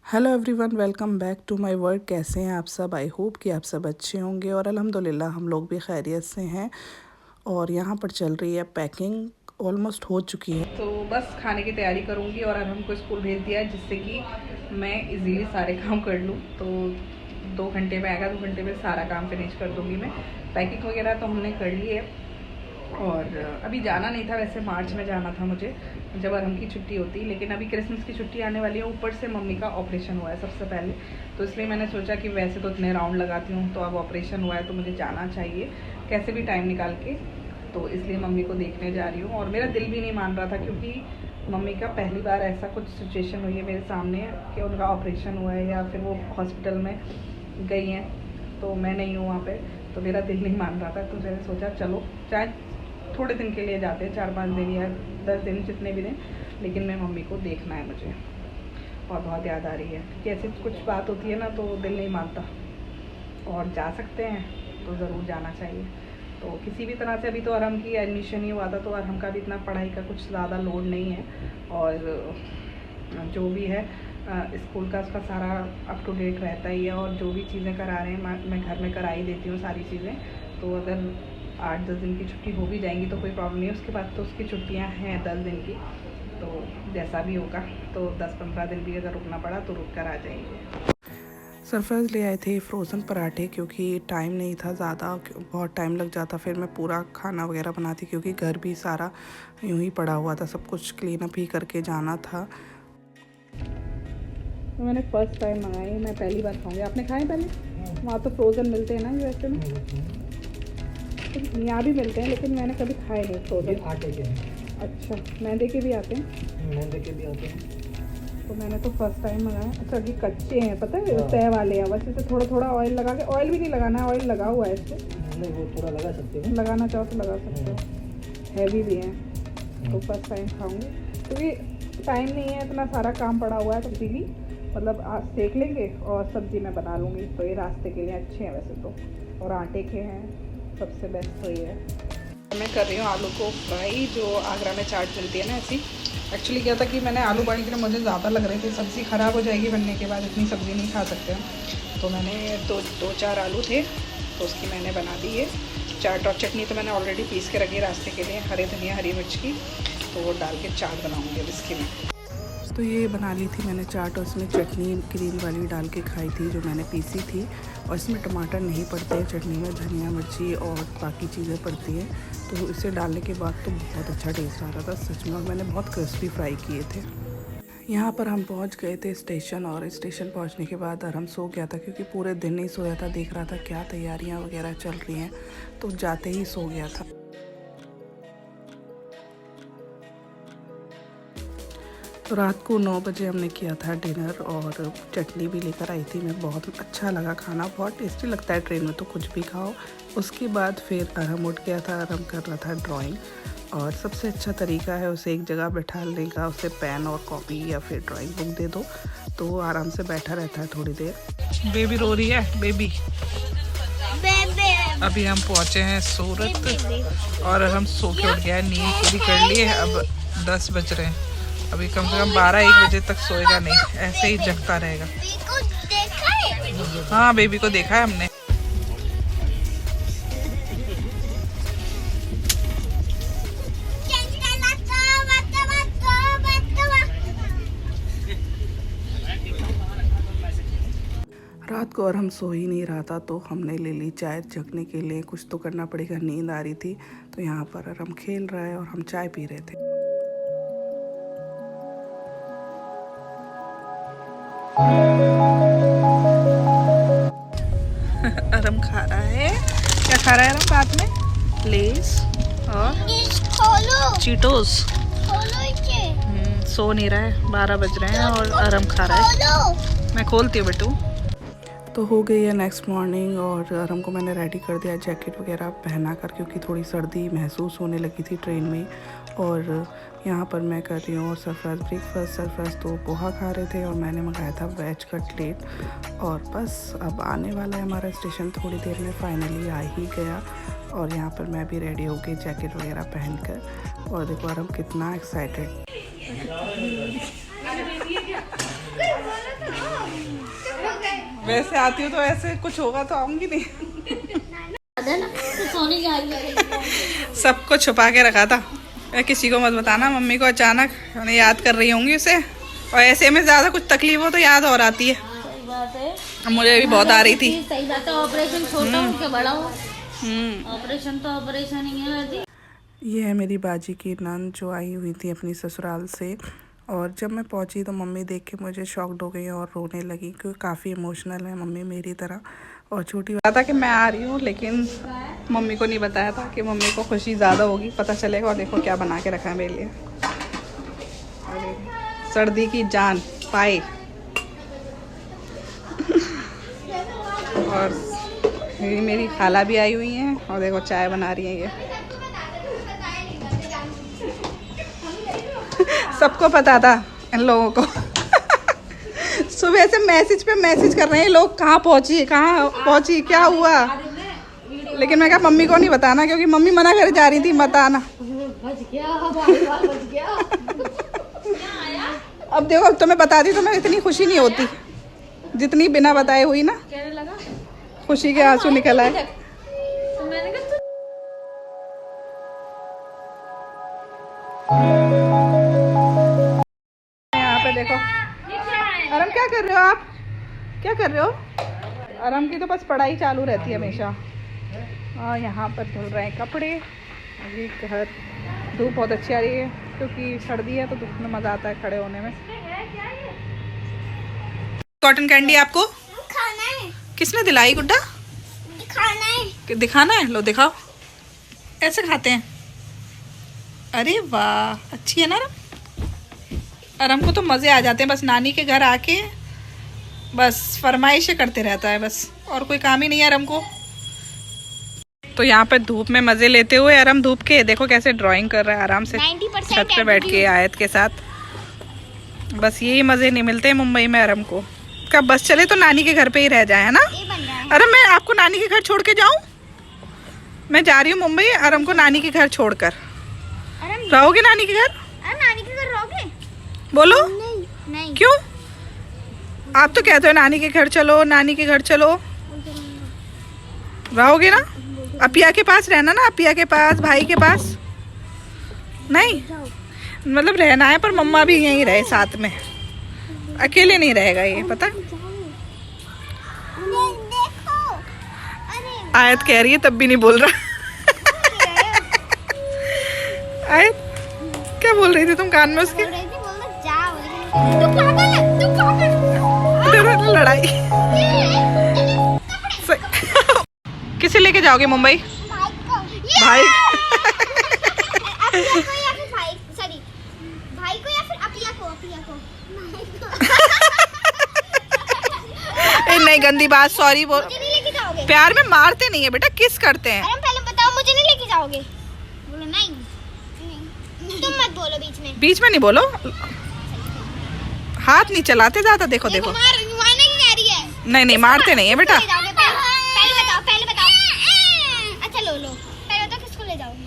Hello everyone, welcome back to my work. कैसे हैं आप सब? आई होप कि आप सब अच्छे होंगे और अल्हम्दुलिल्लाह हम लोग भी खैरियत से हैं। और यहाँ पर चल रही है पैकिंग, ऑलमोस्ट हो चुकी है। तो बस खाने की तैयारी करूँगी और अरहम को स्कूल भेज दिया है, जिससे कि मैं इजीली सारे काम कर लूँ। तो 2 घंटे में आएगा, 2 घंटे में सारा काम फिनिश कर दूँगी मैं। पैकिंग वगैरह तो हमने कर ली है और अभी जाना नहीं था, वैसे मार्च में जाना था मुझे जब अरहम की छुट्टी होती, लेकिन अभी क्रिसमस की छुट्टी आने वाली है। ऊपर से मम्मी का ऑपरेशन हुआ है सबसे पहले, तो इसलिए मैंने सोचा कि वैसे तो इतने राउंड लगाती हूँ, तो अब ऑपरेशन हुआ है तो मुझे जाना चाहिए कैसे भी टाइम निकाल के। तो इसलिए मम्मी को देखने जा रही हूँ और मेरा दिल भी नहीं मान रहा था, क्योंकि मम्मी का पहली बार ऐसा कुछ सिचुएशन हुई है मेरे सामने कि उनका ऑपरेशन हुआ है या फिर वो हॉस्पिटल में गई हैं, तो मैं नहीं हूँ वहाँ पे। तो मेरा दिल नहीं मान रहा था, तो मैंने सोचा चलो, चाहे थोड़े दिन के लिए जाते हैं, 4-5 दिन या 10 दिन, जितने भी दिन, लेकिन मैं मम्मी को देखना है मुझे। और बहुत याद आ रही है, क्योंकि ऐसी कुछ बात होती है ना तो दिल नहीं मानता। और जा सकते हैं तो ज़रूर जाना चाहिए। तो किसी भी तरह से अभी तो अरहम की एडमिशन ही हुआ था, तो अरहम का भी इतना पढ़ाई का कुछ ज़्यादा लोड नहीं है। और जो भी है स्कूल का उसका सारा अप टू डेट रहता ही है। और जो भी चीज़ें करा रहे हैं मैं घर में करा ही देती हूँ सारी चीज़ें। तो अगर 8-10 दिन की छुट्टी हो भी जाएंगी तो कोई प्रॉब्लम नहीं है। उसके बाद तो उसकी छुट्टियाँ हैं 10 दिन की, तो जैसा भी होगा तो 10-15 दिन भी अगर रुकना पड़ा तो रुक कर आ जाएंगे। सरफराज ले आए थे फ्रोज़न पराठे, क्योंकि टाइम नहीं था ज़्यादा, बहुत टाइम लग जाता फिर मैं पूरा खाना वगैरह बनाती, क्योंकि घर भी सारा यूँ ही पड़ा हुआ था, सब कुछ क्लीन अप ही करके जाना था। मैंने फर्स्ट टाइम मंगाई, मैं पहली बार खाऊंगी। आपने खाए पहले? वहाँ तो फ्रोज़न मिलते हैं ना यूएसए में, तो यहाँ भी मिलते हैं, लेकिन मैंने कभी खाए नहीं फ्रोज़न। आटे के हैं। अच्छा, मैदे के भी आते हैं? मैदे के भी आते हैं। तो मैंने तो फर्स्ट टाइम मंगाया। अच्छा, ये कच्चे हैं, पता है, तय वाले हैं, बस इसे थोड़ा थोड़ा ऑयल लगा के, ऑयल भी नहीं लगाना है, ऑयल लगा हुआ है इस पर। नहीं, वो थोड़ा लगा सकते हैं, लगाना चाहो तो लगा सकते हो। हैवी भी हैं, तो फर्स्ट टाइम खाऊंगी, क्योंकि टाइम नहीं है, इतना सारा काम पड़ा हुआ है। तो इसीलिए मतलब आज सेक लेंगे और सब्ज़ी मैं बना लूँगी, तो ये रास्ते के लिए अच्छे हैं वैसे तो। और आटे के हैं, सबसे बेस्ट तो ये है। मैं कर रही हूँ आलू को फ्राई, जो आगरा में चाट मिलती है ना ऐसी। एक्चुअली क्या था कि मैंने आलू बॉइल के लिए मुझे ज़्यादा लग रहे थे, सब्ज़ी ख़राब हो जाएगी बनने के बाद, इतनी सब्ज़ी नहीं खा सकते हम। तो मैंने 2-4 आलू थे, तो उसकी मैंने बना दी है चाट। और चटनी तो मैंने ऑलरेडी पीस के रखी रास्ते के लिए, हरे धनिया हरी मिर्च की, तो वो डाल के चाट बनाऊँगी अब इसकी मैं। तो ये बना ली थी मैंने चाट, और इसमें चटनी ग्रीन वाली डाल के खाई थी जो मैंने पीसी थी। और इसमें टमाटर नहीं पड़ते हैं चटनी में, धनिया मिर्ची और बाकी चीज़ें पड़ती हैं। तो इसे डालने के बाद तो बहुत अच्छा टेस्ट आ रहा था सच में, और मैंने बहुत क्रिस्पी फ्राई किए थे। यहाँ पर हम पहुँच गए थे स्टेशन, और स्टेशन पहुँचने के बाद अरहम सो गया था, क्योंकि पूरे दिन नहीं सोया था, देख रहा था क्या तैयारियाँ वगैरह चल रही हैं, तो जाते ही सो गया था। तो रात को 9 बजे हमने किया था डिनर, और चटनी भी लेकर आई थी मैं, बहुत अच्छा लगा खाना, बहुत टेस्टी लगता है ट्रेन में तो कुछ भी खाओ। उसके बाद फिर अरहम उठ गया था, अरहम कर रहा था ड्राइंग, और सबसे अच्छा तरीका है उसे एक जगह बैठाने का, उसे पेन और कॉपी या फिर ड्राइंग बुक दे दो तो वो आराम से बैठा रहता है थोड़ी देर। बेबी रो रही है, बेबी। अभी हम पहुँचे हैं सूरत, और हम सो के उठ गया है, नींद पूरी कर ली है। अब 10 बज रहे हैं, अभी कम से कम 12-1 बजे तक सोएगा नहीं, ऐसे ही जगता रहेगा। हाँ, बेबी को देखा है हमने। रात को और हम सो ही नहीं रहा था, तो हमने ले ली चाय जगने के लिए, कुछ तो करना पड़ेगा, नींद आ रही थी। तो यहाँ पर हम खेल रहे हैं और हम चाय पी रहे थे। अरम खा रहा है, क्या खा रहा है अरम रात में? लेस और चीटोस। सो नहीं रहा है, 12 बज रहे हैं और अरम खा रहा है। मैं खोलती हूँ बेटू। तो हो गई है नेक्स्ट मॉर्निंग, और अरम को मैंने रेडी कर दिया जैकेट वगैरह पहना कर, क्योंकि थोड़ी सर्दी महसूस होने लगी थी ट्रेन में। और यहाँ पर मैं कर रही हूँ और सरफराज ब्रेकफास्ट। सरफराज तो पोहा खा रहे थे और मैंने मंगाया था वेज कटलेट। और बस अब आने वाला है हमारा स्टेशन, थोड़ी देर में फाइनली आ ही गया। और यहाँ पर मैं भी रेडी हो गई जैकेट वगैरह पहनकर, और देखो अरम कितना एक्साइटेड। वैसे आती हूँ तो ऐसे कुछ होगा तो आऊंगी नहीं। सबको छुपा के रखा था, मैं किसी को मत बताना। मम्मी को अचानक मैंने याद कर रही होंगी उसे, और ऐसे में ज्यादा कुछ तकलीफ हो तो याद और आती है। मुझे भी बहुत आ रही थी। सही बात है, ऑपरेशन छोटा हो के बड़ा हो, ऑपरेशन तो ऑपरेशन ही है वैसे। ये है मेरी बाजी की नंद जो आई हुई थी अपनी ससुराल से, और जब मैं पहुंची तो मम्मी देख के मुझे शॉक्ड हो गई और रोने लगी, क्योंकि काफ़ी इमोशनल है मम्मी मेरी तरह। और छोटी बात था कि मैं आ रही हूँ, लेकिन मम्मी को नहीं बताया था कि मम्मी को खुशी ज़्यादा होगी, पता चलेगा। और देखो क्या बना के रखा है मेरे लिए, अरे सर्दी की जान पाए। और मेरी खाला भी आई हुई हैं, और देखो चाय बना रही हैं ये। सबको पता था इन लोगों को। सुबह से मैसेज पे मैसेज कर रहे हैं लोग, कहाँ पहुंची क्या हुआ, लेकिन मैं कहा मम्मी को नहीं बताना, क्योंकि मम्मी मना कर जा रही थी मत आना। अब देखो, अब तो मैं बता दी तो मैं इतनी खुशी नहीं होती जितनी बिना बताए हुई ना। खुशी के आंसू निकल आए। यहाँ पे देखो, अरम क्या कर रहे हो आप, क्या कर रहे हो? अरम की तो बस पढ़ाई चालू रहती है हमेशा। और यहाँ पर धुल रहे हैं कपड़े। अभी घर धूप बहुत अच्छी आ रही है, क्योंकि सर्दी है तो धूप में मज़ा आता है खड़े होने में। कॉटन कैंडी आपको खाना है, किसने दिलाई गुड्डा? खाना है, दिखाना है, लो दिखाओ। ऐसे खाते हैं? अरे वाह, अच्छी है ना अरम। अरम को तो मज़े आ जाते हैं, बस नानी के घर आके बस फरमाइशें करते रहता है बस, और कोई काम ही नहीं है अरम को। तो यहाँ पे धूप में मज़े लेते हुए अरम धूप के देखो कैसे ड्राइंग कर रहा है आराम से 90% छत पे बैठ के आयत के साथ। बस यही मज़े नहीं मिलते मुंबई में अरम को। कब बस चले तो नानी के घर पे ही रह जाए, है ना? ये बन रहा है। अरे मैं आपको नानी के घर छोड़ के जाऊं? मैं जा रही हूँ मुंबई, अरम को नानी के घर छोड़कर। रहोगे नानी के घर? नानी के घर रहोगे? बोलो। नहीं क्यों? आप तो कहते हो नानी के घर चलो, नानी के घर चलो। रहोगे ना? अपिया के पास रहना ना, अपिया के पास, भाई के पास नहीं? मतलब रहना है, पर मम्मा भी यहीं रहे साथ में, अकेले नहीं रहेगा ये, पता? देखो, अरे आयत कह रही है तब भी नहीं बोल रहा। आयत क्या बोल रही थी तुम कान में उसके? बोलना जाओ, तू पागल है, तू पागल है। लड़ाई। किसे लेके जाओगे मुंबई? भाई अपिया को या फिर भाई, सॉरी भाई को या फिर अपिया को ए, नहीं गंदी बात, सॉरी बोल। मुझे नहीं लेके जाओगे? प्यार में मारते नहीं है बेटा, किस करते हैं। अरे पहले बताओ, मुझे नहीं लेके जाओगे? बोलो नहीं, तुम मत बोलो बीच में। बीच में नहीं बोलो, हाथ नहीं चलाते ज्यादा। देखो देखो, मारने की कह रही है। नहीं मारते नहीं है बेटा। पहले बताओ। अच्छा लो पहले बताओ किसको ले जाओगे?